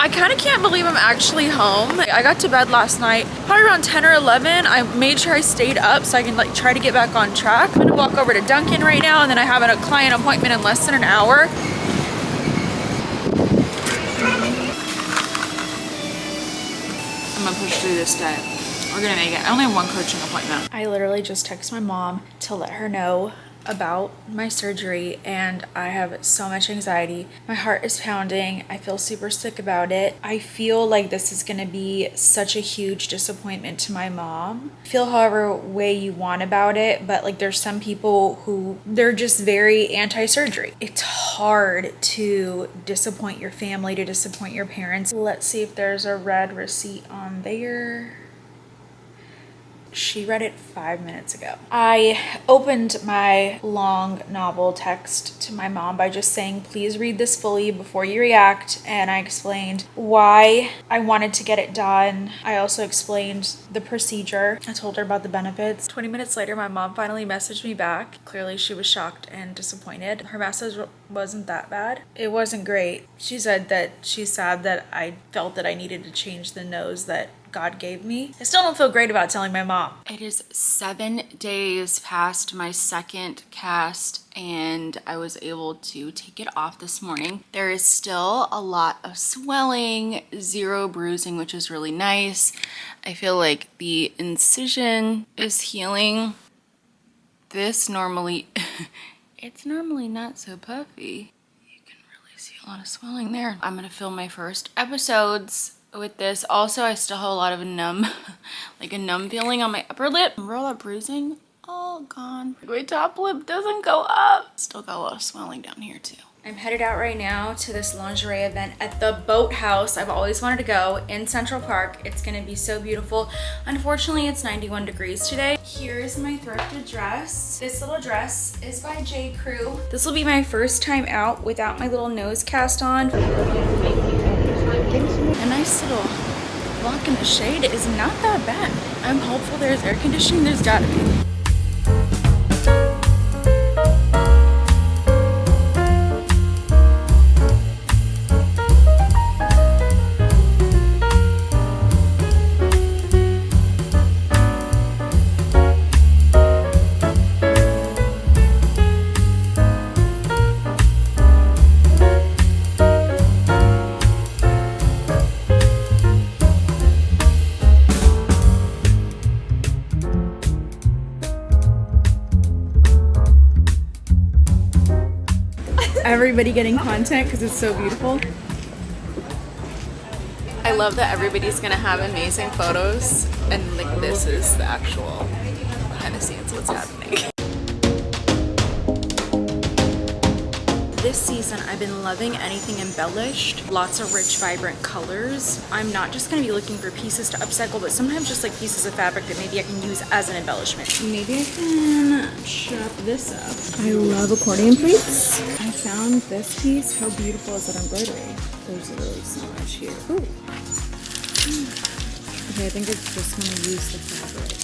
I kind of can't believe I'm actually home. I got to bed last night, probably around 10 or 11. I made sure I stayed up so I can like try to get back on track. I'm gonna walk over to Dunkin' right now, and then I have a client appointment in less than an hour. I'm gonna push through this day. We're gonna make it. I only have one coaching appointment. I literally just texted my mom to let her know about my surgery, and I have so much anxiety. My heart is pounding. I feel super sick about it. I feel like this is gonna be such a huge disappointment to my mom. Feel however way you want about it, but like there's some people who they're just very anti-surgery. It's hard to disappoint your family, to disappoint your parents. Let's see if there's a red receipt on there. She read it 5 minutes ago. I opened my long novel text to my mom by just saying, please read this fully before you react. And I explained why I wanted to get it done. I also explained the procedure. I told her about the benefits. 20 minutes later, my mom finally messaged me back. Clearly she was shocked and disappointed. Her message wasn't that bad. It wasn't great. She said that she's sad that I felt that I needed to change the nose that God gave me. I still don't feel great about telling my mom. It is 7 days past my second cast, and I was able to take it off this morning. There is still a lot of swelling, zero bruising, which is really nice. I feel like the incision is healing. This normally, it's normally not so puffy. You can really see a lot of swelling there. I'm gonna film my first episodes with this. Also, I still have a lot of numb, like a numb feeling on my upper lip. Remember all that bruising? All gone. My top lip doesn't go up. Still got a lot of swelling down here too. I'm headed out right now to this lingerie event at the Boathouse. I've always wanted to go in Central Park. It's gonna be so beautiful. Unfortunately, it's 91 degrees today. Here's my thrifted dress. This little dress is by J. Crew. This will be my first time out without my little nose cast on. A nice little walk in the shade is not that bad. I'm hopeful there's air conditioning. There's gotta be. Everybody getting content because it's so beautiful. I love that everybody's gonna have amazing photos, and like this is the actual behind the scenes what's happening. This season I've been loving anything embellished, lots of rich vibrant colors. I'm not just going to be looking for pieces to upcycle, but sometimes just like pieces of fabric that maybe I can use as an embellishment. Maybe I can chop this up. I love accordion pleats. I found this piece. How beautiful is that embroidery? There's literally so much here. Ooh. Okay, I think I just want to use the fabric.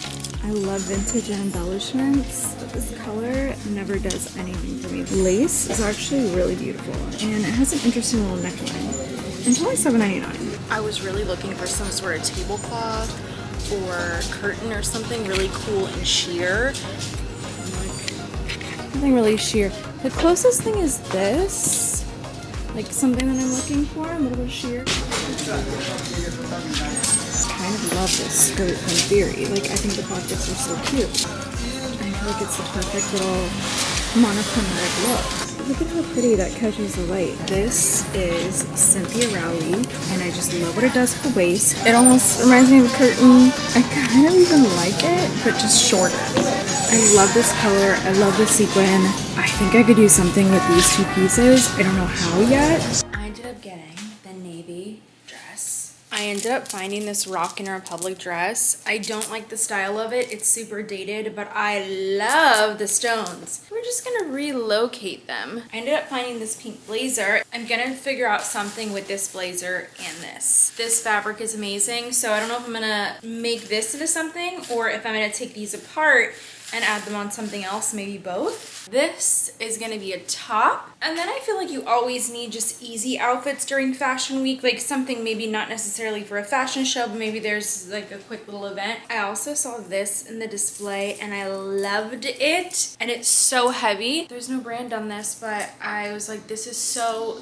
I love vintage and embellishments, but this color never does anything for me. Lace is actually really beautiful, and it has an interesting little neckline. It's only $7.99. I was really looking for some sort of tablecloth or curtain or something really cool and sheer. Nothing really sheer. The closest thing is this, like something that I'm looking for, a little bit sheer. I kind of love this skirt in theory. Like, I think the pockets are so cute. I feel like it's the perfect little monochromatic look. Look at how pretty that catches the light. This is Cynthia Rowley, and I just love what it does for the waist. It almost reminds me of a curtain. I kind of even like it, but just shorter. I love this color. I love the sequin. I think I could do something with these two pieces. I don't know how yet. I ended up getting the navy dress. I ended up finding this Rockin' Republic dress. I don't like the style of it. It's super dated, but I love the stones. We're just gonna relocate them. I ended up finding this pink blazer. I'm gonna figure out something with this blazer and this. This fabric is amazing, so I don't know if I'm gonna make this into something or if I'm gonna take these apart and add them on something else, maybe both. This is gonna be a top. And then I feel like you always need just easy outfits during fashion week, like something maybe not necessarily for a fashion show, but maybe there's like a quick little event. I also saw this in the display and I loved it. And it's so heavy. There's no brand on this, but I was like, this is so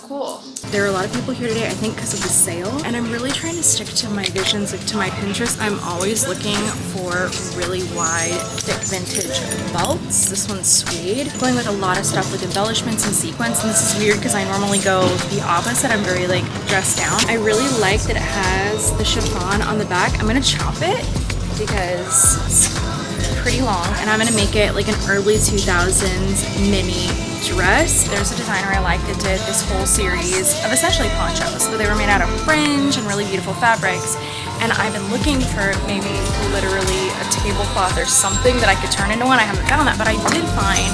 cool. There are a lot of people here today, I think because of the sale. And I'm really trying to stick to my visions, like to my Pinterest. I'm always looking for really wide, thick vintage belts. This one's Tweed. Going with a lot of stuff with embellishments and sequins, and this is weird because I normally go the opposite. I'm very like dressed down. I really like that it has the chiffon on the back. I'm gonna chop it because it's pretty long, and I'm gonna make it like an early 2000s mini dress. There's a designer I like that did this whole series of essentially ponchos, but they were made out of fringe and really beautiful fabrics. And I've been looking for maybe literally a tablecloth or something that I could turn into one. I haven't found that, but I did find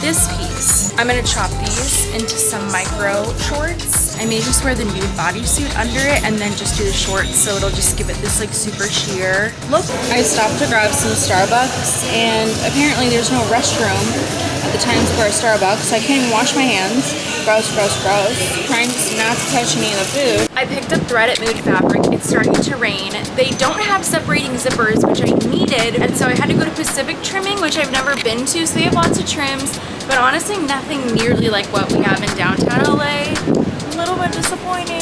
this piece. I'm gonna chop these into some micro shorts. I may just wear the nude bodysuit under it and then just do the shorts, so it'll just give it this like super sheer look. I stopped to grab some Starbucks, and apparently there's no restroom at the Times Square Starbucks, so I can't even wash my hands. Gross, gross, gross. Trying not to touch any of the food. I picked up thread at Mood Fabric. It's starting to rain. They don't have separating zippers, which I needed, and so I had to go to Pacific Trimming, which I've never been to, so they have lots of trims, but honestly nothing nearly like what we have in downtown LA. A little bit disappointing.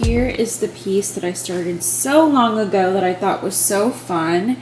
Here is the piece that I started so long ago that I thought was so fun.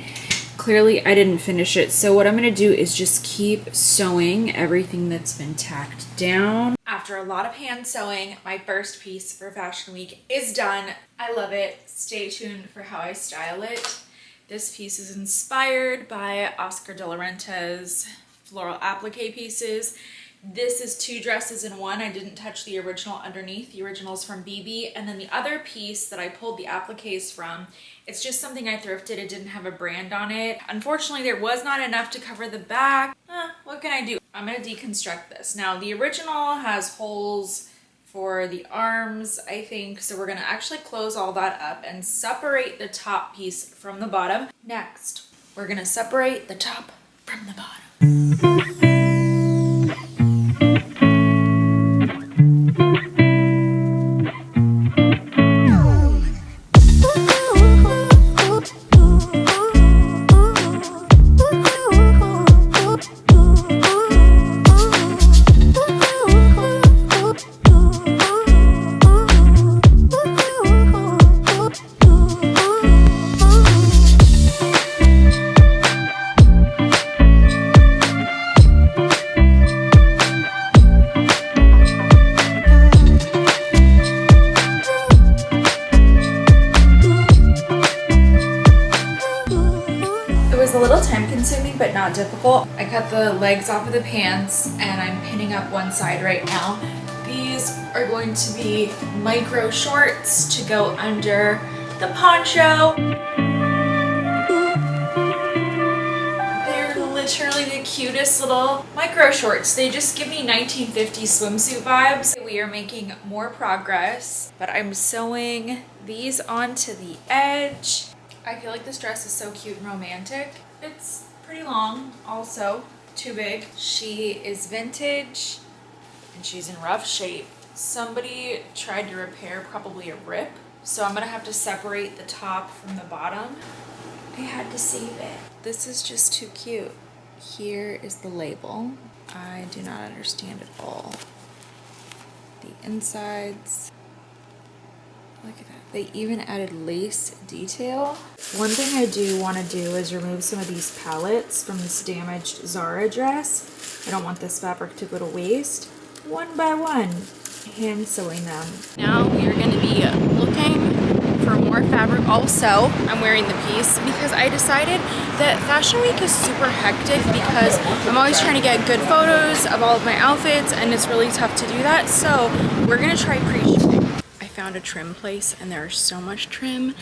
Clearly I didn't finish it, so what I'm going to do is just keep sewing everything that's been tacked down. After a lot of hand sewing, my first piece for Fashion Week is done. I love it. Stay tuned for how I style it. This piece is inspired by Oscar de la Renta's floral applique pieces. This is 2 dresses in one. I didn't touch the original underneath. The original is from BB. And then the other piece that I pulled the appliques from, it's just something I thrifted. It didn't have a brand on it. Unfortunately, there was not enough to cover the back. What can I do? I'm gonna deconstruct this. Now, the original has holes for the arms, I think. So we're gonna actually close all that up and separate the top piece from the bottom. Next, we're gonna separate the top from the bottom. But not difficult. I cut the legs off of the pants and I'm pinning up one side right now. These are going to be micro shorts to go under the poncho. They're literally the cutest little micro shorts. They just give me 1950s swimsuit vibes. We are making more progress, but I'm sewing these onto the edge. I feel like this dress is so cute and romantic. It's pretty long, also too big. She is vintage and she's in rough shape. Somebody tried to repair probably a rip, so I'm gonna have to separate the top from the bottom. I had to save it. This is just too cute. Here is the label. I do not understand at all. The insides. Look at that. They even added lace detail. One thing I do want to do is remove some of these palettes from this damaged Zara dress. I don't want this fabric to go to waste. One by one, hand sewing them. Now we are going to be looking for more fabric. Also, I'm wearing the piece because I decided that Fashion Week is super hectic because I'm always trying to get good photos of all of my outfits and it's really tough to do that. So we're going to try pre-shooting. Found a trim place and there's so much trim.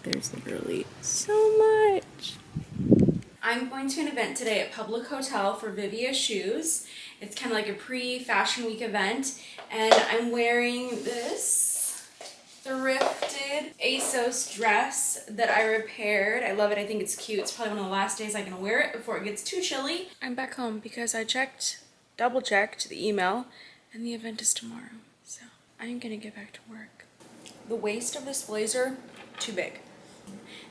There's literally so much. I'm going to an event today at Public Hotel for Vivaia shoes. It's kind of like a pre-Fashion Week event and I'm wearing this thrifted ASOS dress that I repaired. I love it. I think it's cute. It's probably one of the last days I can wear it before it gets too chilly. I'm back home because I double checked the email, and the event is tomorrow. So I'm gonna get back to work. The waist of this blazer, too big.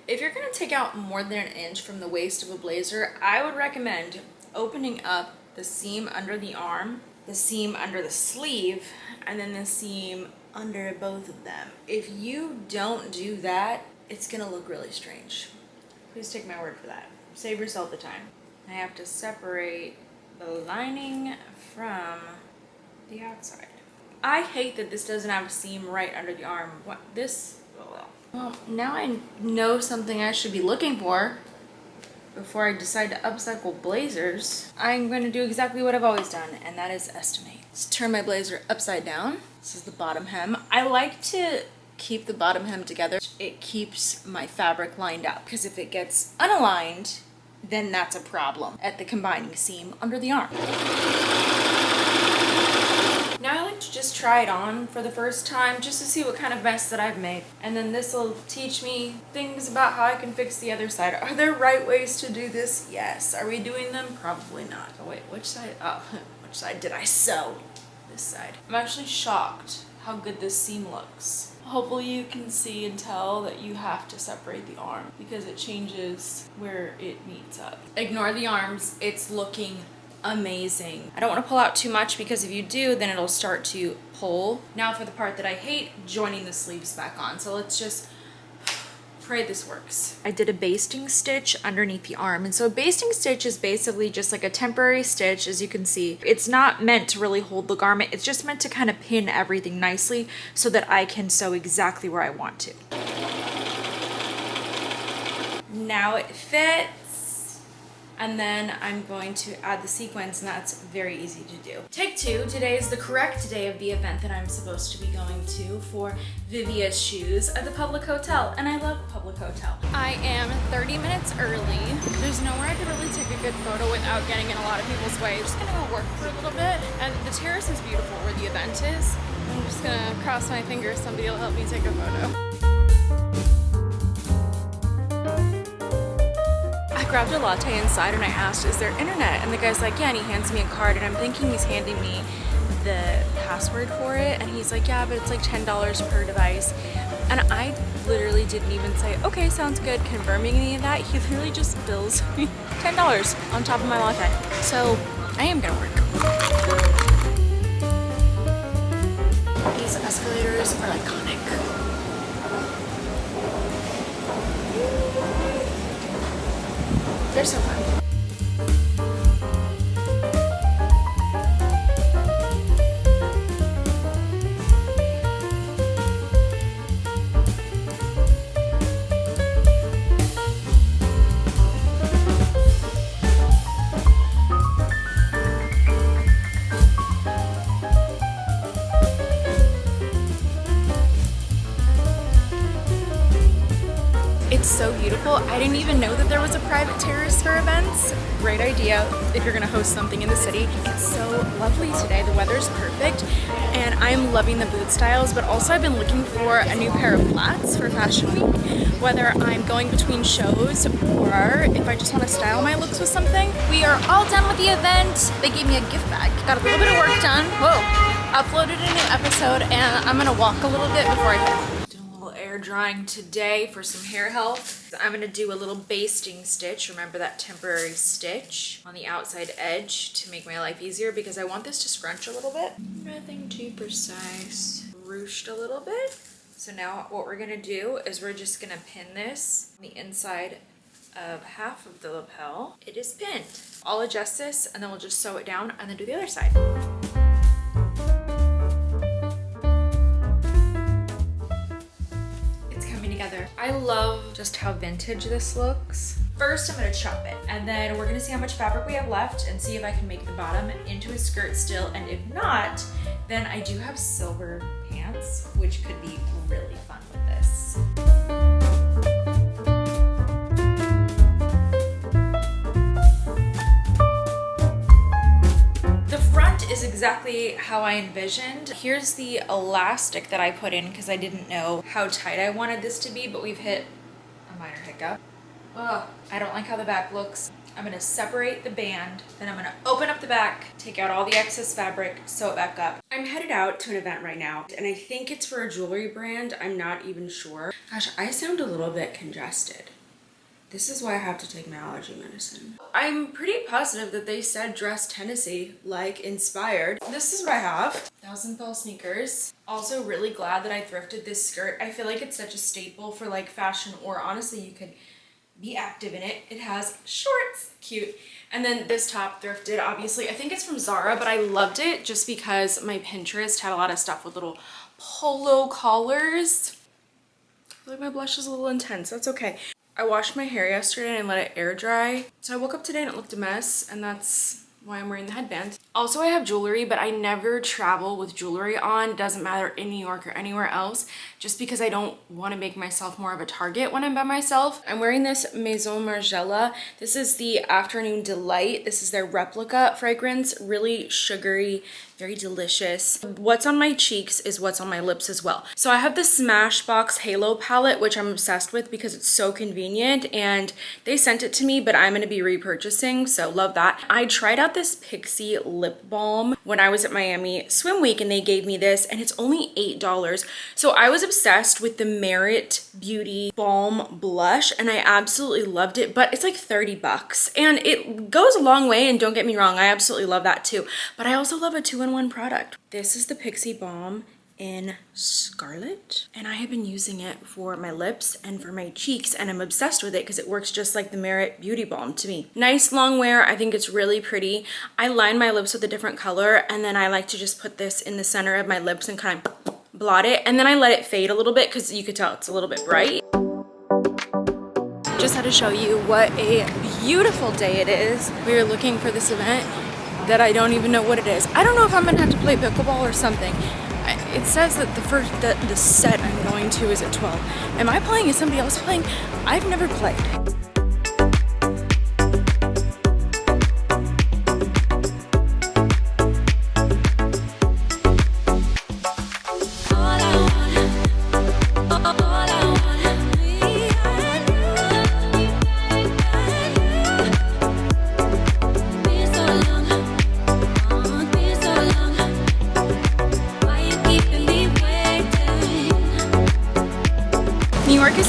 If you're gonna take out more than an inch from the waist of a blazer, I would recommend opening up the seam under the arm, the seam under the sleeve, and then the seam under both of them. If you don't do that, it's gonna look really strange. Please take my word for that. Save yourself the time. I have to separate the lining from the outside. I hate that this doesn't have a seam right under the arm. What this? Well, now I know something I should be looking for before I decide to upcycle blazers. I'm going to do exactly what I've always done, and that is estimate. Let's turn my blazer upside down. This is the bottom hem. I like to keep the bottom hem together. It keeps my fabric lined up, because if it gets unaligned, then that's a problem at the combining seam under the arm. Now I like to just try it on for the first time just to see what kind of mess that I've made. And then this will teach me things about how I can fix the other side. Are there right ways to do this? Yes. Are we doing them? Probably not. Oh wait, which side? Oh, which side did I sew? This side. I'm actually shocked how good this seam looks. Hopefully you can see and tell that you have to separate the arm because it changes where it meets up. Ignore the arms. It's looking amazing. I don't want to pull out too much because if you do, then it'll start to pull. Now for the part that I hate, joining the sleeves back on. So let's just pray this works. I did a basting stitch underneath the arm, and so a basting stitch is basically just like a temporary stitch. As you can see, it's not meant to really hold the garment. It's just meant to kind of pin everything nicely so that I can sew exactly where I want to. Now it fits. And then I'm going to add the sequins, and that's very easy to do. Take two. Today is the correct day of the event that I'm supposed to be going to for Vivia's shoes at the Public Hotel, and I love Public Hotel. I am 30 minutes early. There's nowhere I could really take a good photo without getting in a lot of people's way. I'm just gonna go work for a little bit, and the terrace is beautiful where the event is. I'm just gonna cross my fingers somebody will help me take a photo. I grabbed a latte inside and I asked, is there internet? And the guy's like, yeah, and he hands me a card, and I'm thinking he's handing me the password for it, and he's like, yeah, but it's like $10 per device. And I literally didn't even say, okay, sounds good, confirming any of that. He literally just bills me $10 on top of my latte. So I am gonna work. These escalators are iconic. They're so fun. It's so beautiful. I didn't even know that there was a private terrace for events. Great idea if you're gonna host something in the city. It's so lovely today. The weather's perfect, and I'm loving the boot styles, but also I've been looking for a new pair of flats for Fashion Week, whether I'm going between shows or if I just want to style my looks with something. We are all done with the event. They gave me a gift bag. Got a little bit of work done. Whoa. Uploaded a new episode, and I'm gonna walk a little bit before I head. Air drying today for some hair health. I'm going to do a little basting stitch. Remember that temporary stitch on the outside edge to make my life easier, because I want this to scrunch a little bit. Nothing too precise. Ruched a little bit. So now what we're going to do is we're just going to pin this on the inside of half of the lapel. It is pinned. I'll adjust this and then we'll just sew it down and then do the other side. Together. I love just how vintage this looks. First, I'm gonna chop it, and then we're gonna see how much fabric we have left and see if I can make the bottom into a skirt still, and if not, then I do have silver pants, which could be really fun with this. The front Front is exactly how I envisioned. Here's the elastic that I put in because I didn't know how tight I wanted this to be, but we've hit a minor hiccup. Ugh, I don't like how the back looks. I'm gonna separate the band, then I'm gonna open up the back, take out all the excess fabric, sew it back up. I'm headed out to an event right now, and I think it's for a jewelry brand. I'm not even sure. Gosh, I sound a little bit congested. This is why I have to take my allergy medicine. I'm pretty positive that they said dress Tennessee, like inspired. This is what I have. Thousand sneakers. Also really glad that I thrifted this skirt. I feel like it's such a staple for like fashion, or honestly you could be active in it. It has shorts, cute. And then this top thrifted, obviously. I think it's from Zara, but I loved it just because my Pinterest had a lot of stuff with little polo collars. I feel like my blush is a little intense, that's okay. I washed my hair yesterday and let it air dry. So I woke up today and it looked a mess, and that's why I'm wearing the headband. Also, I have jewelry, but I never travel with jewelry on. Doesn't matter in New York or anywhere else, just because I don't want to make myself more of a target when I'm by myself. I'm wearing this Maison Margiela. This is the Afternoon Delight. This is their replica fragrance, really sugary, very delicious. What's on my cheeks is what's on my lips as well. So I have the Smashbox Halo palette, which I'm obsessed with because it's so convenient, and they sent it to me, but I'm gonna be repurchasing, so love that. I tried out this Pixie lip balm when I was at Miami Swim Week, and they gave me this, and it's only $8. So I was obsessed with the Merit Beauty Balm Blush, and I absolutely loved it, but it's like 30 bucks, and it goes a long way, and don't get me wrong, I absolutely love that too, but I also love a two-in-one product. This is the Pixie Balm in Scarlet, and I have been using it for my lips and for my cheeks, and I'm obsessed with it because it works just like the Merit Beauty Balm to me. Nice long wear. I think it's really pretty. I line my lips with a different color, and then I like to just put this in the center of my lips and kind of blot it, and then I let it fade a little bit because you could tell it's a little bit bright. Just had to show you what a beautiful day it is. We are looking for this event that I don't even know what it is. I don't know if I'm gonna have to play pickleball or something. It says that the set I'm going to is at 12. Am I playing? Is somebody else playing? I've never played.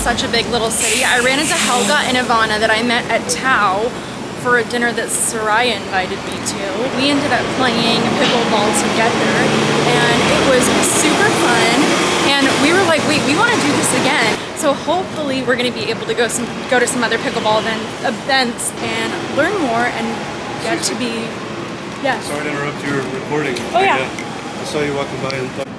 Such a big little city. I ran into Helga and Ivana that I met at Tao for a dinner that Soraya invited me to. We ended up playing pickleball together, and it was super fun, and we were like, wait, we want to do this again. So hopefully we're going to be able to go to some other pickleball events and learn more and get to be, yeah. Sorry to interrupt your recording. Oh yeah. I saw you walking by and thought.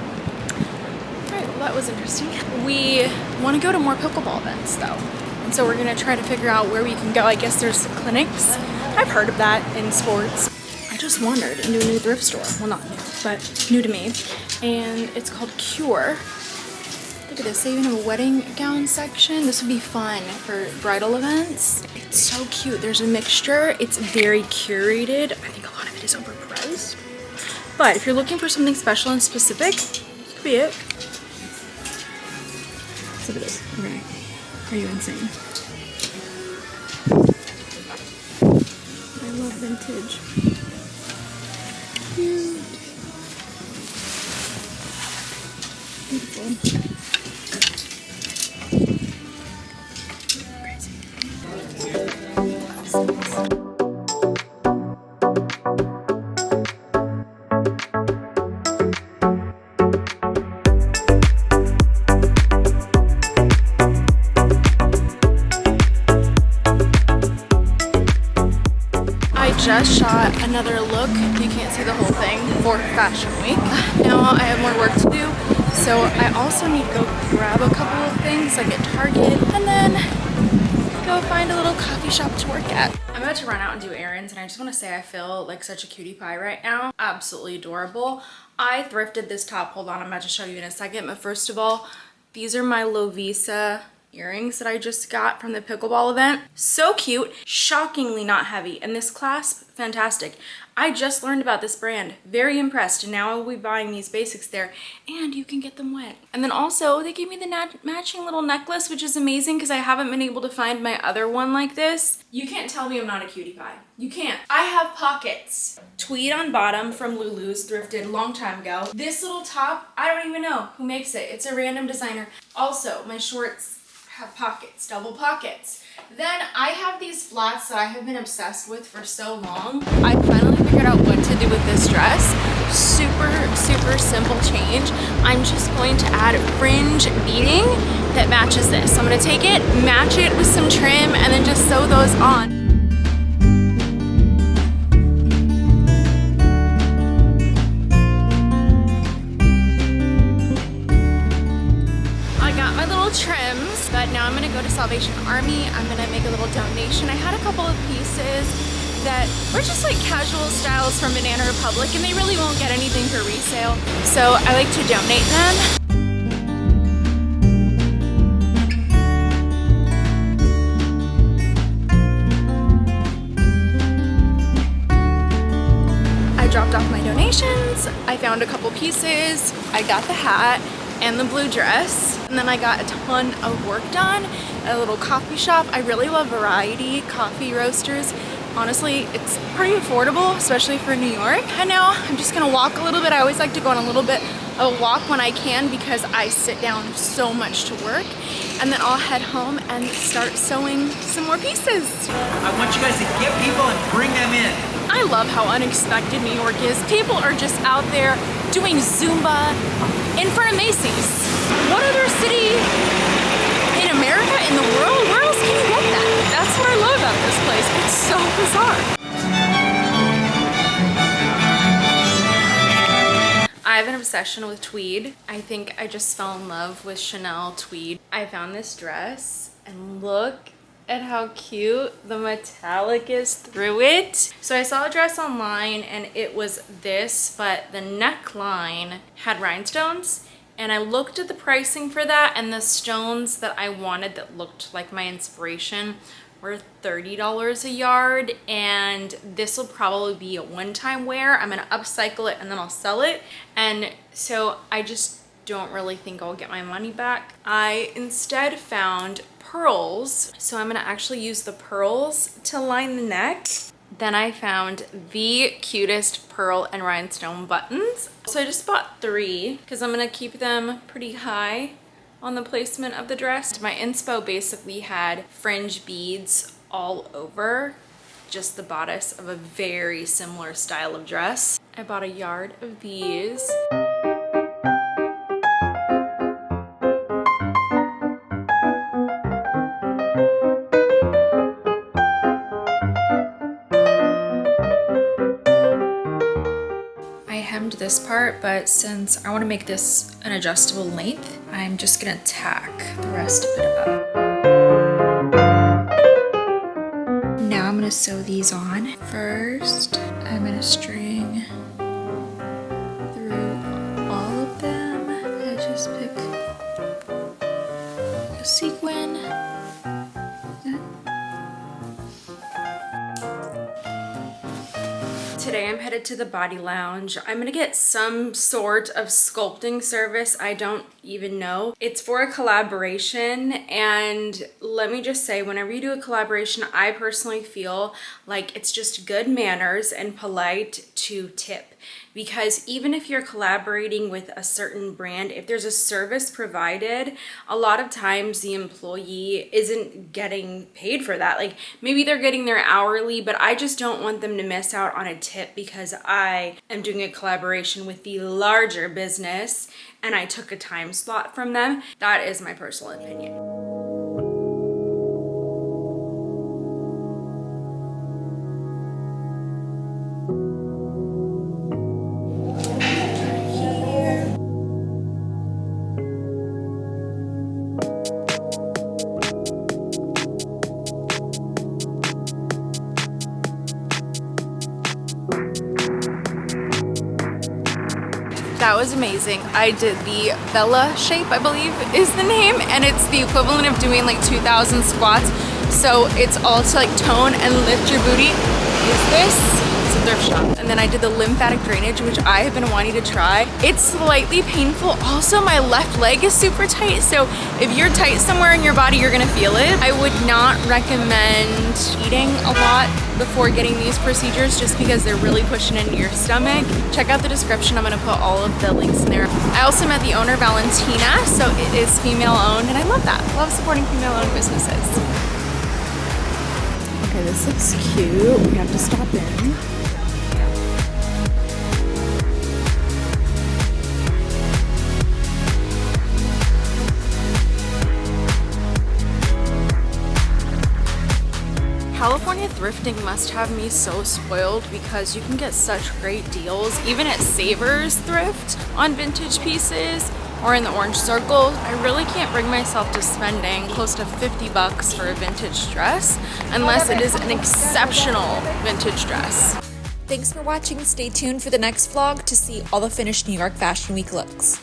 That was interesting. We want to go to more pickleball events though, and so we're gonna try to figure out where we can go. I guess there's clinics. I've heard of that in sports. I just wandered into a new thrift store. Well, not new, but new to me, and it's called Cure. Look at this, they even have a wedding gown section. This would be fun for bridal events. It's so cute. There's a mixture. It's very curated. I think a lot of it is overpriced, but if you're looking for something special and specific, this could be it. Look at this. Okay. Are you insane? I love vintage. Cute. Beautiful. Just shot another look, you can't see the whole thing, for Fashion Week. Now I have more work to do, so I also need to go grab a couple of things like at Target, and then go find a little coffee shop to work at. I'm about to run out and do errands, and I just want to say I feel like such a cutie pie right now. Absolutely adorable. I thrifted this top. Hold on, I'm about to show you in a second, but first of all, these are my Lovisa earrings that I just got from the pickleball event. So cute, shockingly not heavy, and this clasp, fantastic. I just learned about this brand. Very impressed. And now I will be buying these basics there. And you can get them wet. And then also, they gave me the matching little necklace, which is amazing because I haven't been able to find my other one like this. You can't tell me I'm not a cutie pie. You can't. I have pockets. Tweed on bottom from Lulu's, thrifted long time ago. This little top, I don't even know who makes it. It's a random designer. Also, my shorts have pockets, double pockets. Then I have these flats that I have been obsessed with for so long. I finally figured out what to do with this dress. Super, super simple change. I'm just going to add fringe beading that matches this. So I'm gonna take it, match it with some trim, and then just sew those on. Trims, but now I'm gonna go to Salvation Army. I'm gonna make a little donation. I had a couple of pieces that were just like casual styles from Banana Republic, and they really won't get anything for resale, so I like to donate them. I dropped off my donations. I found a couple pieces. I got the hat and the blue dress, and then I got a ton of work done at a little coffee shop. I really love Variety coffee roasters. Honestly, it's pretty affordable, especially for New York. And now I'm just gonna walk a little bit. I always like to go on a little bit of a walk when I can because I sit down so much to work. And then I'll head home and start sewing some more pieces. I want you guys to get people and bring them in. I love how unexpected New York is. People are just out there doing Zumba in front of Macy's. What other city in America, in the world, where else can you get that? That's what I love about this place. It's so bizarre. I have an obsession with tweed. I think I just fell in love with Chanel tweed. I found this dress and look at how cute the metallic is through it. So I saw a dress online and it was this, but the neckline had rhinestones, and I looked at the pricing for that, and the stones that I wanted that looked like my inspiration were $30 a yard, and this will probably be a one-time wear. I'm gonna upcycle it and then I'll sell it, and so I just don't really think I'll get my money back. I instead found pearls, so I'm gonna actually use the pearls to line the neck. Then I found the cutest pearl and rhinestone buttons. So I just bought 3 because I'm gonna keep them pretty high on the placement of the dress. My inspo basically had fringe beads all over just the bodice of a very similar style of dress. I bought a yard of these. This part, but since I want to make this an adjustable length, I'm just gonna tack the rest of it up. Now I'm gonna sew these on. First, I'm gonna string through all of them. I just pick a sequin. Today I'm headed to the Body Lounge. I'm gonna get some sort of sculpting service. I don't even know. It's for a collaboration, and let me just say, whenever you do a collaboration, I personally feel like it's just good manners and polite to tip. Because even if you're collaborating with a certain brand, if there's a service provided, a lot of times the employee isn't getting paid for that. Like, maybe they're getting their hourly, but I just don't want them to miss out on a tip because I am doing a collaboration with the larger business and I took a time slot from them. That is my personal opinion. That was amazing. I did the Bella shape, I believe is the name, and it's the equivalent of doing like 2,000 squats. So it's all to like tone and lift your booty. Is this? It's thrift shop. And then I did the lymphatic drainage, which I have been wanting to try. It's slightly painful. Also, my left leg is super tight, so if you're tight somewhere in your body, you're gonna feel it. I would not recommend eating a lot before getting these procedures just because they're really pushing into your stomach. Check out the description. I'm gonna put all of the links in there. I also met the owner, Valentina, so it is female owned, and I love that. Love supporting female owned businesses. Okay, this looks cute. We have to stop in. California thrifting must have me so spoiled because you can get such great deals, even at Savers Thrift on vintage pieces or in the Orange Circle. I really can't bring myself to spending close to 50 bucks for a vintage dress unless it is an exceptional vintage dress. Thanks for watching. Stay tuned for the next vlog to see all the finished New York Fashion Week looks.